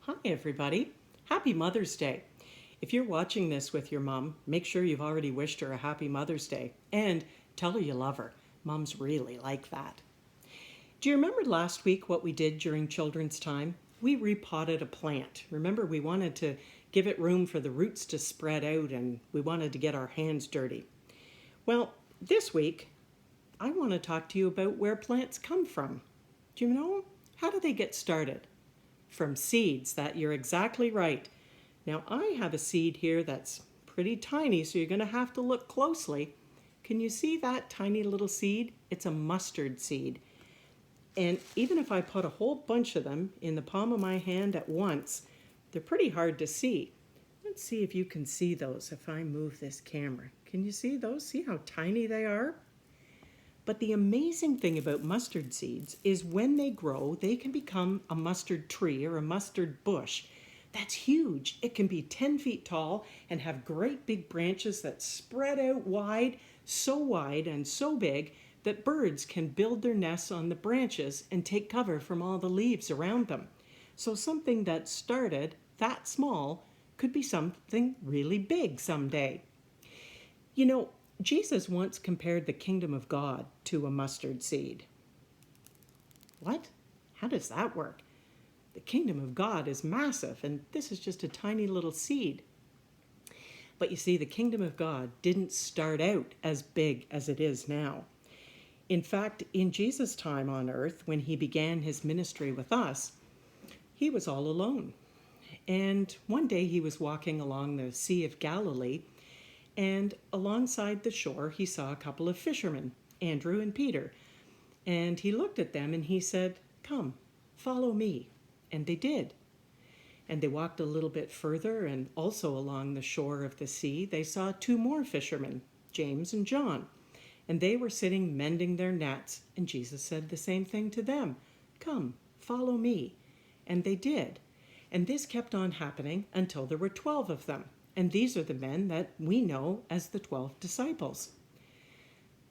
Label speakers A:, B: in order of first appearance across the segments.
A: Hi, everybody. Happy Mother's Day. If you're watching this with your mom, make sure you've already wished her a happy Mother's Day and tell her you love her. Moms really like that. Do you remember last week what we did during children's time? We repotted a plant. Remember, we wanted to give it room for the roots to spread out and we wanted to get our hands dirty. Well, this week, I want to talk to you about where plants come from. Do you know? How do they get started? From seeds. You're exactly right. Now I have a seed here that's pretty tiny, so you're going to have to look closely. Can you see that tiny little seed? It's a mustard seed. And even if I put a whole bunch of them in the palm of my hand at once, they're pretty hard to see. Let's see if you can see those if I move this camera. Can you see those? See how tiny they are? But the amazing thing about mustard seeds is when they grow, they can become a mustard tree or a mustard bush. That's huge. It can be 10 feet tall and have great big branches that spread out wide and so big that birds can build their nests on the branches and take cover from all the leaves around them. So something that started that small could be something really big someday. You know, Jesus once compared the kingdom of God to a mustard seed. What? How does that work? The kingdom of God is massive, and this is just a tiny little seed. But you see, the kingdom of God didn't start out as big as it is now. In fact, in Jesus' time on earth, when he began his ministry with us, he was all alone. And one day he was walking along the Sea of Galilee, and alongside the shore, he saw a couple of fishermen, Andrew and Peter. And he looked at them and he said, "Come, follow me." And they did. And they walked a little bit further, and also along the shore of the sea, they saw two more fishermen, James and John. And they were sitting mending their nets. And Jesus said the same thing to them, "Come, follow me." And they did. And this kept on happening until there were 12 of them. And these are the men that we know as the 12 disciples.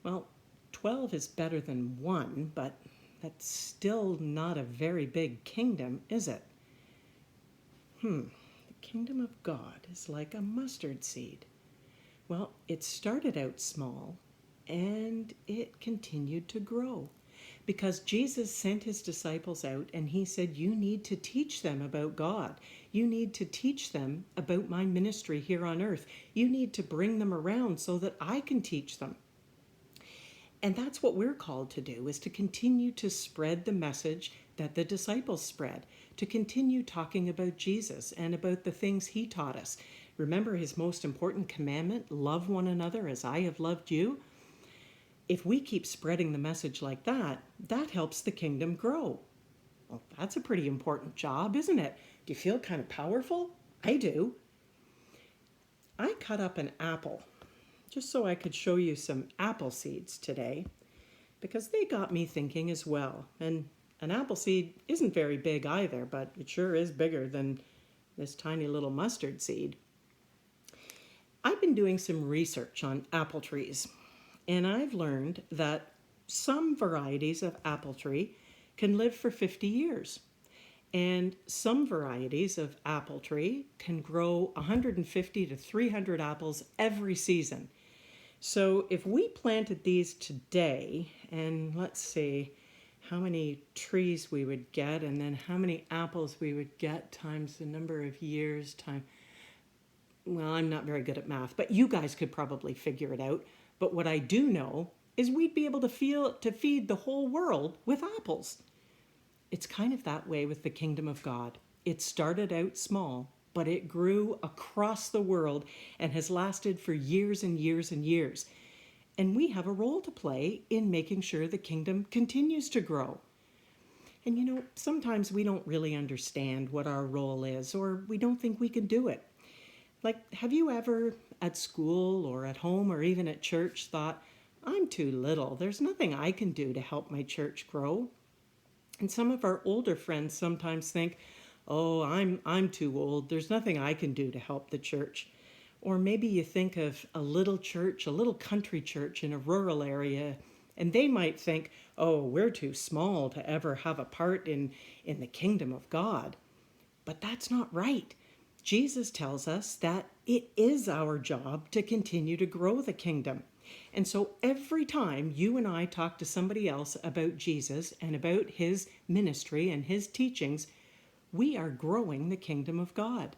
A: Well, 12 is better than one, but that's still not a very big kingdom, is it? The kingdom of God is like a mustard seed. Well, it started out small and it continued to grow because Jesus sent his disciples out and he said, "You need to teach them about God. You need to teach them about my ministry here on earth. You need to bring them around so that I can teach them." And that's what we're called to do, is to continue to spread the message that the disciples spread, to continue talking about Jesus and about the things he taught us. Remember his most important commandment, love one another as I have loved you? If we keep spreading the message like that, that helps the kingdom grow. Well, that's a pretty important job, isn't it? Do you feel kind of powerful? I do. I cut up an apple just so I could show you some apple seeds today because they got me thinking as well. And an apple seed isn't very big either, but it sure is bigger than this tiny little mustard seed. I've been doing some research on apple trees, and I've learned that some varieties of apple tree can live for 50 years. And some varieties of apple tree can grow 150 to 300 apples every season. So if we planted these today, and let's see how many trees we would get, and then how many apples we would get times the number of years, well, I'm not very good at math, but you guys could probably figure it out. But what I do know is we'd be able to feed the whole world with apples. It's kind of that way with the kingdom of God. It started out small, but it grew across the world and has lasted for years and years and years. And we have a role to play in making sure the kingdom continues to grow. And you know, sometimes we don't really understand what our role is, or we don't think we can do it. Like, have you ever at school or at home or even at church thought, "I'm too little. There's nothing I can do to help my church grow"? And some of our older friends sometimes think, "Oh, I'm too old. There's nothing I can do to help the church." Or maybe you think of a little church, a little country church in a rural area, and they might think, "Oh, we're too small to ever have a part in the kingdom of God." But that's not right. Jesus tells us that it is our job to continue to grow the kingdom. And so every time you and I talk to somebody else about Jesus and about his ministry and his teachings, we are growing the kingdom of God.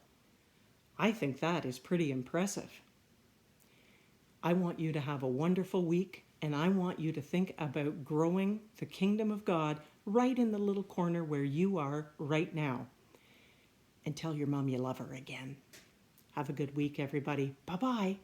A: I think that is pretty impressive. I want you to have a wonderful week, and I want you to think about growing the kingdom of God right in the little corner where you are right now. And tell your mom you love her again. Have a good week, everybody. Bye-bye.